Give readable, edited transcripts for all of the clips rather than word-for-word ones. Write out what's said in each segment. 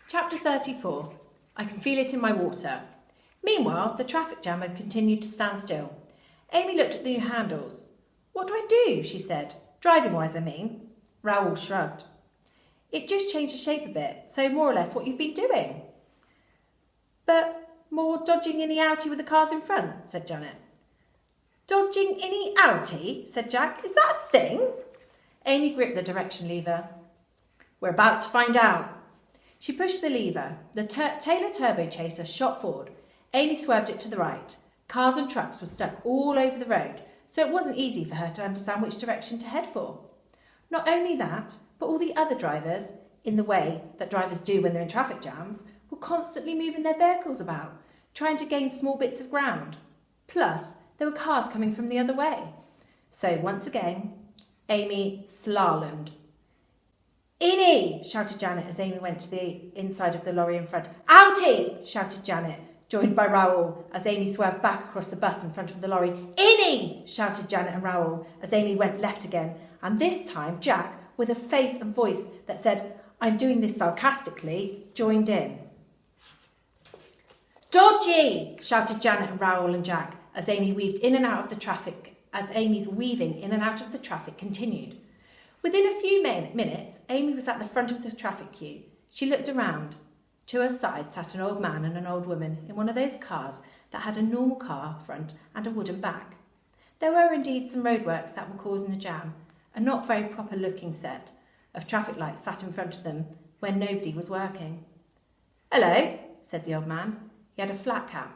Chapter 34. I can feel it in my water. Meanwhile, the traffic jam had continued to stand still. Amy looked at the new handles. What do I do? She said. Driving-wise, I mean. Raoul shrugged. It just changed the shape a bit, so more or less what you've been doing. But more dodging inny-outy with the cars in front, said Janet. Dodging inny-outy, said Jack. Is that a thing? Amy gripped the direction lever. We're about to find out. She pushed the lever. The Taylor Turbo Chaser shot forward. Amy swerved it to the right. Cars and trucks were stuck all over the road, so it wasn't easy for her to understand which direction to head for. Not only that, but all the other drivers, in the way that drivers do when they're in traffic jams, were constantly moving their vehicles about, trying to gain small bits of ground. Plus, there were cars coming from the other way. So once again, Amy slalomed. Innie! Shouted Janet as Amy went to the inside of the lorry in front. Outie! Shouted Janet, joined by Raoul as Amy swerved back across the bus in front of the lorry. Innie! Shouted Janet and Raoul as Amy went left again, and this time Jack, with a face and voice that said, I'm doing this sarcastically, joined in. Dodgy! Shouted Janet and Raoul and Jack as Amy weaved in and out of the traffic, as Amy's weaving in and out of the traffic continued. Within a few minutes, Amy was at the front of the traffic queue. She looked around. To her side sat an old man and an old woman in one of those cars that had a normal car front and a wooden back. There were indeed some roadworks that were causing the jam, a not very proper-looking set of traffic lights sat in front of them when nobody was working. Hello, said the old man. He had a flat cap.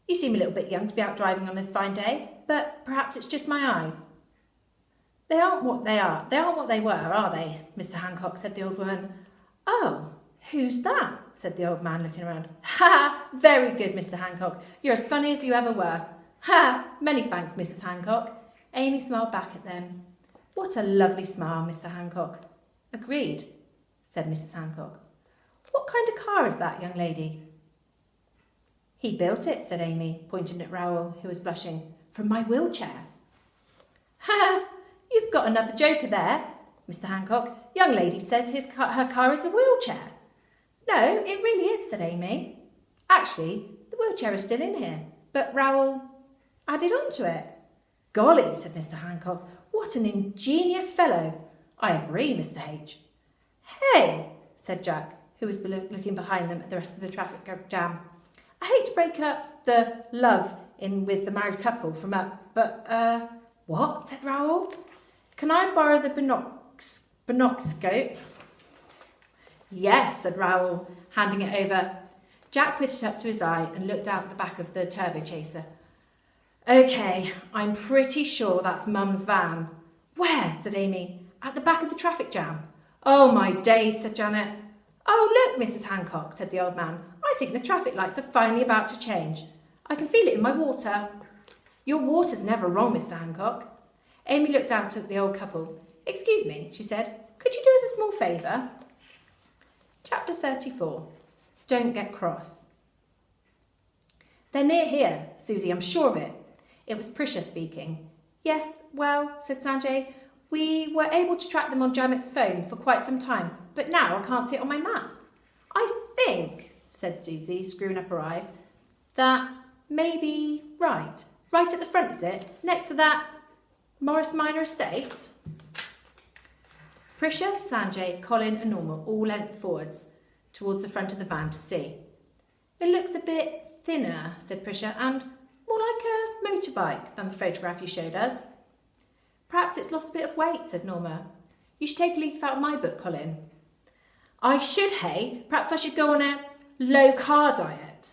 You seem a little bit young to be out driving on this fine day, but perhaps it's just my eyes. They aren't what they are. They aren't what they were, are they? Mr. Hancock, said the old woman. Oh, who's that? Said the old man, looking around. Ha! Very good, Mr. Hancock. You're as funny as you ever were. Ha! Many thanks, Mrs. Hancock. Amy smiled back at them. What a lovely smile, Mr. Hancock. Agreed, said Mrs. Hancock. What kind of car is that, young lady? He built it, said Amy, pointing at Raoul, who was blushing. From my wheelchair. Ha! You've got another joker there, Mr. Hancock. Young lady says her car is a wheelchair. No, it really is, said Amy. Actually, the wheelchair is still in here, but Raoul added on to it. Golly, said Mr. Hancock, what an ingenious fellow. I agree, Mr. H. Hey, said Jack, who was looking behind them at the rest of the traffic jam. I hate to break up the love in with the married couple from up, but, what? Said Raoul. Can I borrow the binocscope? Yes, said Raoul, handing it over. Jack put it up to his eye and looked out the back of the turbo chaser. OK, I'm pretty sure that's Mum's van. Where? Said Amy. At the back of the traffic jam. Oh, my days, said Janet. Oh, look, Mrs. Hancock, said the old man. I think the traffic lights are finally about to change. I can feel it in my water. Your water's never wrong, Mr. Hancock. Amy looked out at the old couple. Excuse me, she said. Could you do us a small favour? Chapter 34. Don't get cross. They're near here, Susie, I'm sure of it. It was Prisha speaking. Yes, well, said Sanjay, we were able to track them on Janet's phone for quite some time, but now I can't see it on my map. I think, said Susie, screwing up her eyes, that may be right. Right at the front, is it? Next to that Morris Minor estate? Prisha, Sanjay, Colin and Norma all leant forwards towards the front of the van to see. It looks a bit thinner, said Prisha, and more like a motorbike than the photograph you showed us. Perhaps it's lost a bit of weight, said Norma. You should take a leaf out of my book, Colin. I should, hey? Perhaps I should go on a low-carb diet.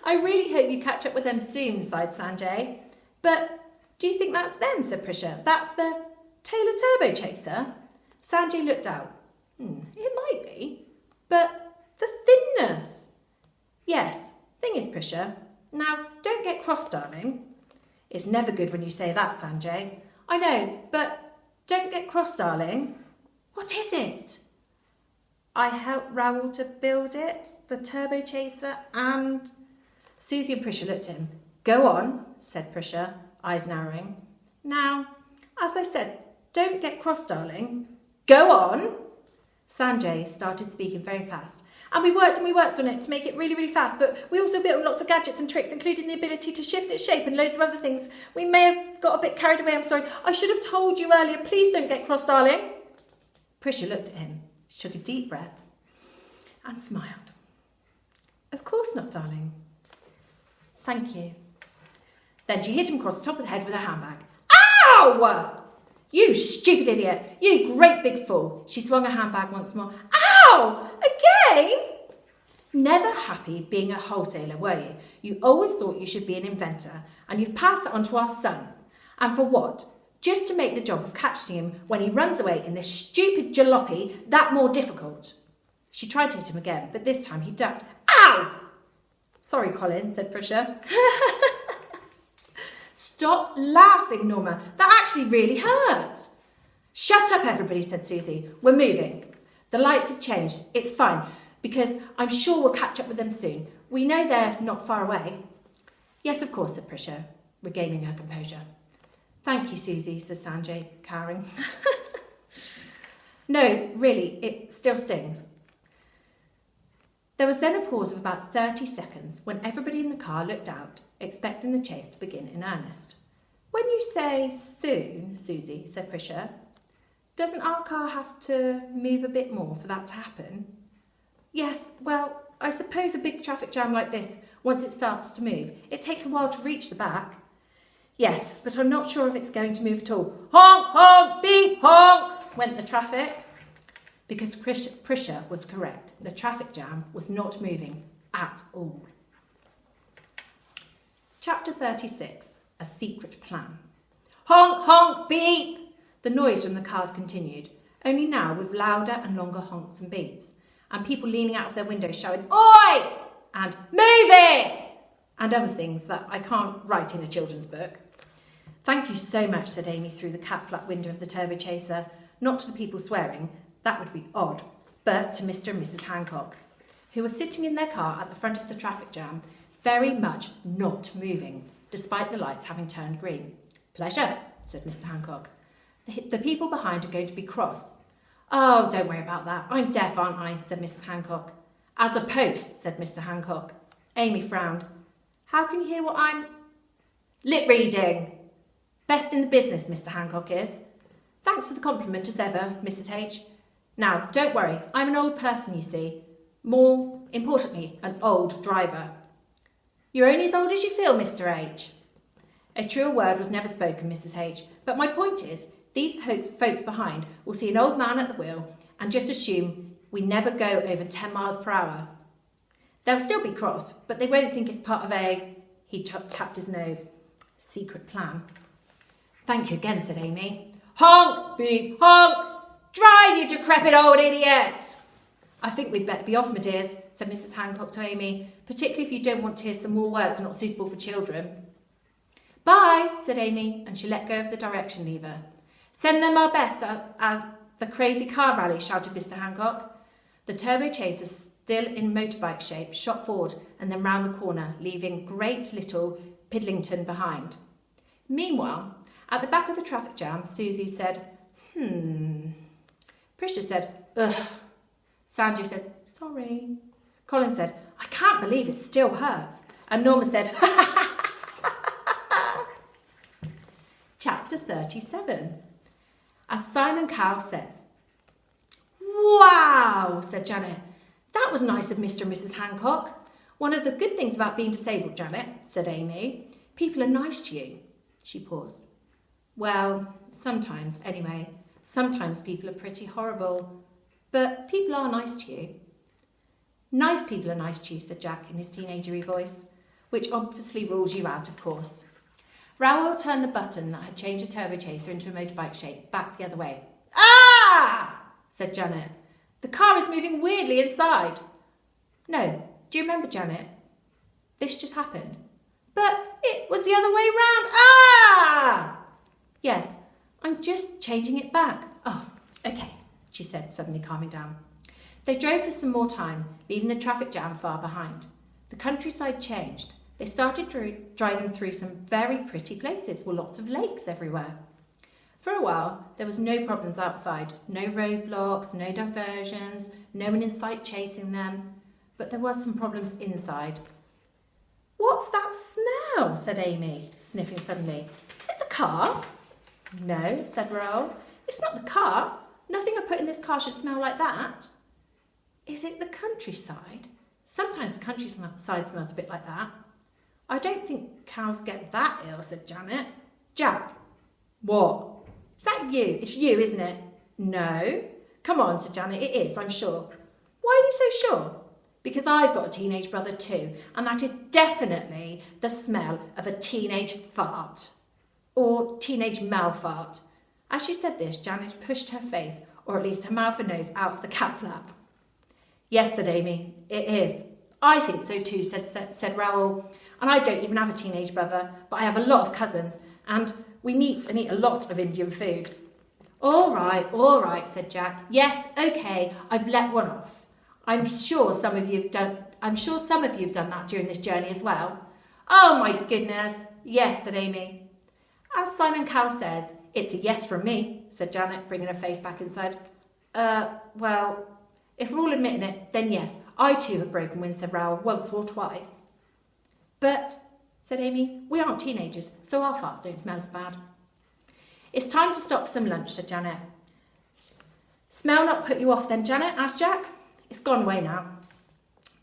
I really hope you catch up with them soon, sighed Sanjay. But do you think that's them, said Prisha. That's the Taylor Turbo Chaser? Sanjay looked out. It might be. But the thinness. Yes, thing is, Prisha. Now, don't get cross, darling. It's never good when you say that, Sanjay. I know, but don't get cross, darling. What is it? I helped Raoul to build it, the Turbo Chaser, and... Susie and Prisha looked at him. Go on, said Prisha, eyes narrowing. Now, as I said, don't get cross, darling. Go on. Sanjay started speaking very fast. And we worked on it to make it really, really fast, but we also built lots of gadgets and tricks, including the ability to shift its shape and loads of other things. We may have got a bit carried away, I'm sorry. I should have told you earlier. Please don't get cross, darling. Prisha looked at him, took a deep breath, and smiled. Of course not, darling. Thank you. Then she hit him across the top of the head with her handbag. Ow! You stupid idiot! You great big fool! She swung her handbag once more. Ow! Again? Never happy being a wholesaler, were you? You always thought you should be an inventor, and you've passed that on to our son. And for what? Just to make the job of catching him when he runs away in this stupid jalopy that more difficult. She tried to hit him again, but this time he ducked. Ow! Sorry, Colin, said Prisha. Stop laughing, Norma. That actually really hurt. Shut up, everybody, said Susie. We're moving. The lights have changed. It's fine, because I'm sure we'll catch up with them soon. We know they're not far away. Yes, of course, said Prisha, regaining her composure. Thank you, Susie, said Sanjay, cowering. No, really, it still stings. There was then a pause of about 30 seconds when everybody in the car looked out, expecting the chase to begin in earnest. When you say soon, Susie, said Prisha, doesn't our car have to move a bit more for that to happen? Yes, well, I suppose a big traffic jam like this, once it starts to move, it takes a while to reach the back. Yes, but I'm not sure if it's going to move at all. Honk, honk, beep, honk, went the traffic. Because Prisha was correct. The traffic jam was not moving at all. Chapter 36, A Secret Plan. Honk, honk, beep! The noise from the cars continued, only now with louder and longer honks and beeps, and people leaning out of their windows shouting, Oi! And move it! And other things that I can't write in a children's book. Thank you so much, said Amy through the cat-flap window of the turbo chaser, not to the people swearing, that would be odd, but to Mr. and Mrs. Hancock, who were sitting in their car at the front of the traffic jam, very much not moving, despite the lights having turned green. Pleasure, said Mr. Hancock. The people behind are going to be cross. Oh, don't worry about that. I'm deaf, aren't I, said Mrs. Hancock. As a post, said Mr. Hancock. Amy frowned. How can you hear what I'm... Lip reading. Best in the business, Mr. Hancock is. Thanks for the compliment as ever, Mrs. H. Now, don't worry, I'm an old person, you see. More importantly, an old driver. You're only as old as you feel, Mr. H. A truer word was never spoken, Mrs. H. But my point is, these folks behind will see an old man at the wheel and just assume we never go over 10 miles per hour. They'll still be cross, but they won't think it's part of a, he tapped his nose, secret plan. Thank you again, said Amy. Honk, beep, honk! Drive, you decrepit old idiot! I think we'd better be off, my dears, said Mrs. Hancock to Amy, particularly if you don't want to hear some more words not suitable for children. Bye, said Amy, and she let go of the direction lever. Send them our best at the crazy car rally, shouted Mr. Hancock. The turbo chaser, still in motorbike shape, shot forward and then round the corner, leaving great little Pidlington behind. Meanwhile, at the back of the traffic jam, Susie said, Prisha said, ugh. Sanjay said, sorry. Colin said, I can't believe it still hurts. And Norma said, ha ha ha. Chapter 37. As Simon Cowell says. Wow, said Janet. That was nice of Mr. and Mrs. Hancock. One of the good things about being disabled, Janet, said Amy. People are nice to you. She paused. Well, sometimes, anyway. Sometimes people are pretty horrible. But people are nice to you. Nice people are nice to you, said Jack in his teenagery voice, which obviously rules you out, of course. Raoul turned the button that had changed the turbo chaser into a motorbike shape back the other way. Ah! Said Janet. The car is moving weirdly inside. No, do you remember, Janet? This just happened. But it was the other way round. Ah! Yes, I'm just changing it back. Oh, okay, she said, suddenly calming down. They drove for some more time, leaving the traffic jam far behind. The countryside changed. They started driving through some very pretty places with lots of lakes everywhere. For a while, there was no problems outside, no roadblocks, no diversions, no one in sight chasing them, but there was some problems inside. "What's that smell?" said Amy, sniffing suddenly. "Is it the car?" "No," said Raoul. "It's not the car. Nothing I put in this car should smell like that." "Is it the countryside? Sometimes the countryside smells a bit like that." "I don't think cows get that ill," said Janet. "Jack." "What?" "Is that you? It's you, isn't it?" "No." "Come on," said Janet. "It is, I'm sure." "Why are you so sure?" "Because I've got a teenage brother too, and that is definitely the smell of a teenage fart. Or teenage malfart." As she said this, Janet pushed her face, or at least her mouth and nose, out of the cat flap. "Yes," said Amy, "it is." "I think so too," said Raoul. "And I don't even have a teenage brother, but I have a lot of cousins, and we meet and eat a lot of Indian food." All right," said Jack. "Yes, okay, I've let one off. I'm sure some of you have done that during this journey as well." "Oh my goodness, yes," said Amy. "As Simon Cowell says, it's a yes from me," said Janet, bringing her face back inside. Well, if we're all admitting it, then yes, I too have broken wind," said Raoul, "once or twice." "But," said Amy, "we aren't teenagers, so our farts don't smell as bad." "It's time to stop for some lunch," said Janet. "Smell not put you off then, Janet?" asked Jack. "It's gone away now."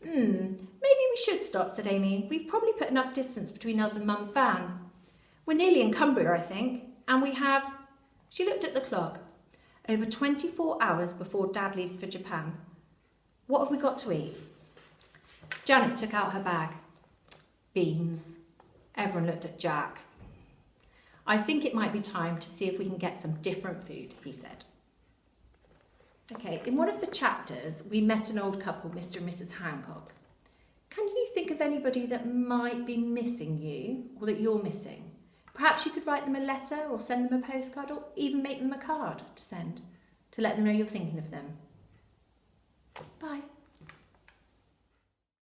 Maybe we should stop," said Amy. "We've probably put enough distance between us and Mum's van. We're nearly in Cumbria, I think, and we have," she looked at the clock, "over 24 hours before Dad leaves for Japan. What have we got to eat?" Janet took out her bag. "Beans." Everyone looked at Jack. "I think it might be time to see if we can get some different food," he said. Okay, in one of the chapters, we met an old couple, Mr. and Mrs. Hancock. Can you think of anybody that might be missing you, or that you're missing? Perhaps you could write them a letter, or send them a postcard, or even make them a card to send, to let them know you're thinking of them. Bye.